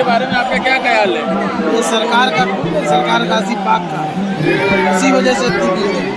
बारे में आपका क्या ख्याल है? ये सरकार गाजी पाक का है, इसी वजह से इतनी भीड़ है।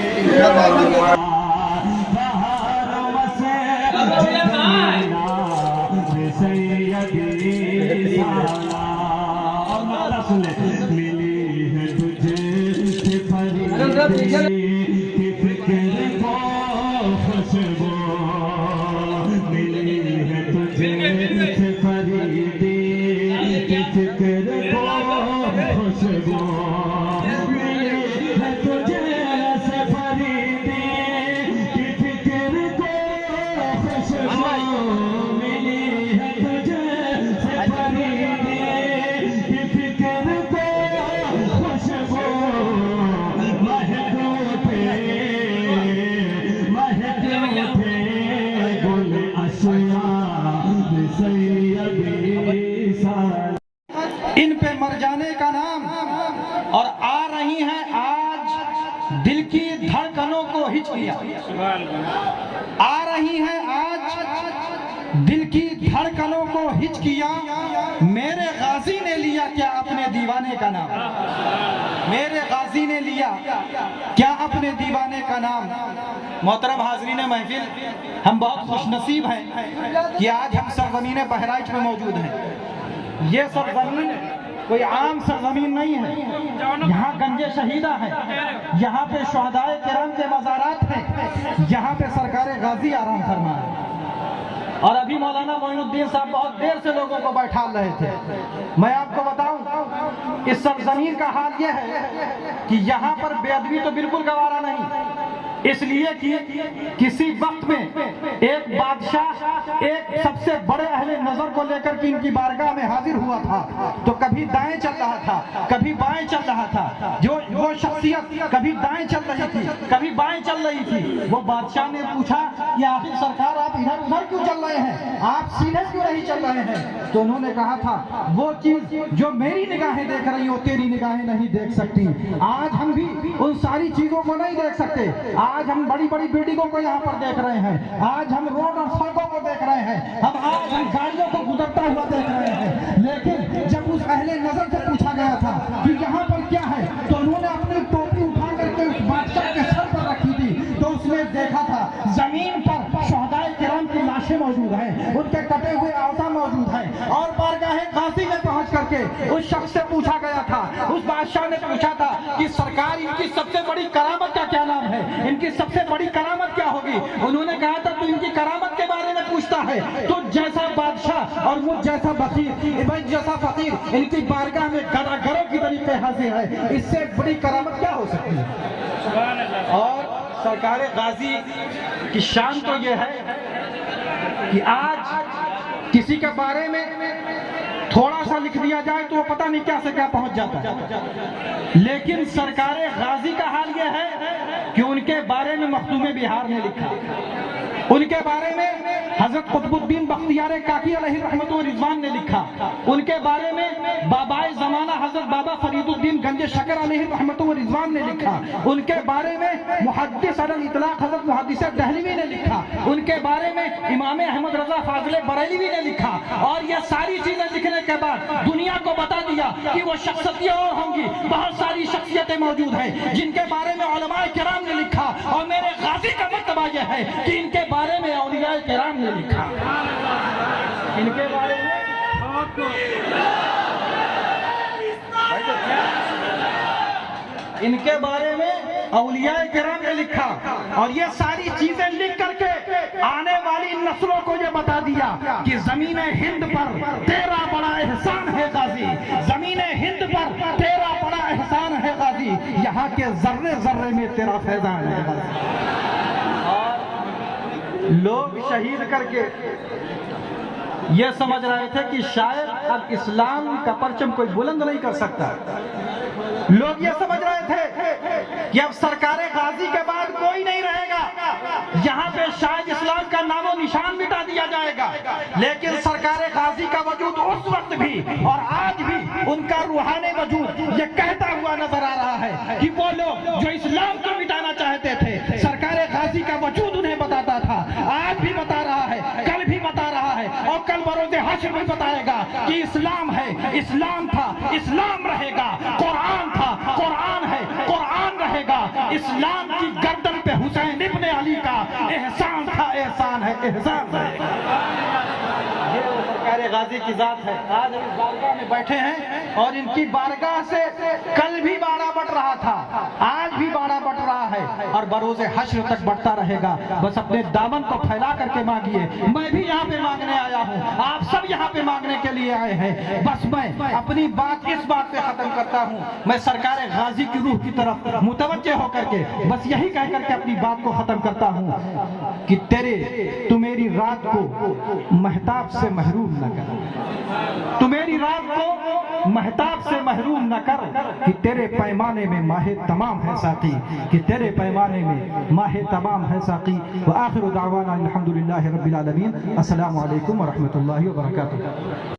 इन पे मर जाने का नाम और आ रही हैं आज दिल की धड़कनों को हिचकियां, आ रही हैं आज दिल की धड़कनों को हिचकियां। मेरे गाजी ने लिया क्या अपने दीवाने का नाम, मेरे गाजी ने लिया क्या अपने दीवाने का नाम। मोहतरम हाज़रीन महफिल, हम बहुत खुशनसीब हैं कि आज हम सरज़मीन बहराइच में मौजूद हैं। ये सरज़मीन कोई आम सरज़मीन नहीं है, यहाँ गंजे शहीदा है, यहाँ पे शुहदाए किराम के मज़ारात हैं, यहाँ पे सरकार गाजी आराम फरमा है। और अभी मौलाना मोइनुद्दीन साहब बहुत देर से लोगों को बैठा रहे थे। मैं आपको बताऊं, इस सरज़मीन का हाल यह है कि यहाँ पर बेअदबी तो बिल्कुल गवारा नहीं, इसलिए कि किसी वक्त में एक बादशाह एक सबसे बड़े अहले नजर को लेकर के इनकी बारगाह में हाजिर हुआ था, तो कभी दाएं चल रहा था, कभी बाएं चल रहा था। जो वो शख्सियत कभी दाएं चल रही थी, कभी बाएं चल रही थी। वो बादशाह ने पूछा कि आखिर सरकार आप इधर उधर क्यों चल रहे हैं, आप सीधे क्यों नहीं चल रहे हैं? तो उन्होंने कहा था वो चीज जो मेरी निगाहें देख रही हो तेरी निगाहें नहीं देख सकती। आज हम भी उन सारी चीजों को नहीं देख सकते। आज हम बड़ी बड़ी बिल्डिंगों को यहाँ पर देख रहे हैं, आज हम रोड और सड़कों को देख रहे हैं, आज हम गाड़ियों को गुजरता हुआ देख रहे हैं। लेकिन जब उस अहले नजर से पूछा गया था कि यहाँ पर क्या है, तो उन्होंने अपनी टोपी उठा करके उस बादशाह के सर पर रखी थी, तो उसने देखा था जमीन पर शुहदाए किराम की लाशें मौजूद हैं, उनके कटे हुए आज़ा मौजूद हैं। और बारगाहे गाजी में पहुंच करके उस शख्स से पूछा गया था, उस बादशाह ने पूछा था कि सरकार इनकी सबसे बड़ी करामत का क्या नाम है, इनकी सबसे बड़ी करामत क्या होगी? उन्होंने कहा था तो इनकी करामत के बारे में पूछता है तो जैसा बादशाह और मुझ जैसा फकीर, भाई जैसा फकीर इनकी बारगाह में गड़ागरों की तरीके हाजिर है, इससे बड़ी करामत क्या हो सकती है? और सरकार गाजी की शान तो यह है कि आज किसी के बारे में थोड़ा सा लिख दिया जाए तो वो पता नहीं क्या से क्या पहुंच जाता है। लेकिन सरकार गाजी का हाल यह है कि उनके बारे में मखदूम बिहार ने लिखा, उनके बारे में हजरत कुतुबुद्दीन बख्तियार काकी अलैहि रहमत व रिजवान ने लिखा, उनके बारे में बाबाए जमाना हजरत बाबा फरीदुद्दीन गंजे शकर अलैहि रहमत व रिजवान ने लिखा, उनके बारे में मुहद्दिस अल इतलाक हजरत मुहद्दिस दहलवी ने लिखा, उनके बारे में इमाम अहमद रजा फाजिल बरेलवी ने लिखा। और ये सारी चीजें लिखने के बाद दुनिया को बता दिया कि वो शख्सियतें और होंगी, बहुत सारी शख्सियतें मौजूद हैं जिनके बारे में उलमाए किराम ने लिखा। और मेरे गाजी का मर्तबा यह है कि इनके बारे में औलियाए किराम ने लिखा, इनके बारे में इनके बारे में औलियाए किराम ने लिखा। और ये सारी चीजें लिख करके आने वाली नस्लों को ये बता दिया कि जमीन हिंद पर तेरा बड़ा एहसान है गाजी, जमीन हिंद पर तेरा बड़ा एहसान है गाजी, यहाँ के जर्रे जर्रे में तेरा फैजान है गाजी। लोग शहीद करके ये समझ रहे थे कि शायद अब इस्लाम का परचम कोई बुलंद नहीं कर सकता। लोग ये समझ रहे थे कि अब सरकार गाजी के बाद कोई नहीं रहेगा, यहाँ पे शायद इस्लाम का नामो निशान मिटा दिया जाएगा। लेकिन सरकार गाजी का वजूद उस वक्त भी और आज भी उनका रूहानी वजूद ये कहता हुआ नजर आ रहा है कि वो लोग जो इस्लाम को मिटाना चाहते थे, सरकार गाजी का वजूद उन्हें बताता था, आज भी बता रहा है, कल भी बता रहा है और कल बरोज़े हश्र में بتائے گا کہ اسلام ہے، اسلام تھا، اسلام رہے گا، قرآن تھا، قرآن ہے، قرآن رہے گا، اسلام کی گردن پہ حسین ابن علی کا احسان تھا، احسان ہے، احسان رہے گا۔ یہ وہ سرکار غازی کی ذات ہے۔ آج ہم اس بارگاہ میں بیٹھے ہیں اور ان کی بارگاہ سے کل بھی باڑا بٹ رہا تھا، آج بھی باڑا بٹ رہا ہے اور بروز حشر تک بڑھتا رہے گا۔ بس اپنے دامن کو پھیلا کر کے مانگیے۔ میں بھی یہاں پہ مانگنے آیا ہوں، آپ سب یہاں پہ مانگنے کے لیے آئے ہیں۔ بس میں اپنی بات اس بات پہ ختم کرتا ہوں، میں سرکار غازی کی روح کی طرف متوجہ ہو کر کے بس یہی کہہ کر کے اپنی بات کو ختم کرتا ہوں کہ تو میری رات کو مہتاب سے محروم نہ کر، تو میری رات کو مہتاب سے محروم نہ کر، کہ تیرے پیمانے میں ماہ تمام ہے ساقی، کہ تیرے پیمانے میں ماہ تمام ہے ساقی۔ وآخر دعوانا الحمدللہ رب العالمین۔ السلام علیکم ورحمۃ اللہ وبرکاتہ۔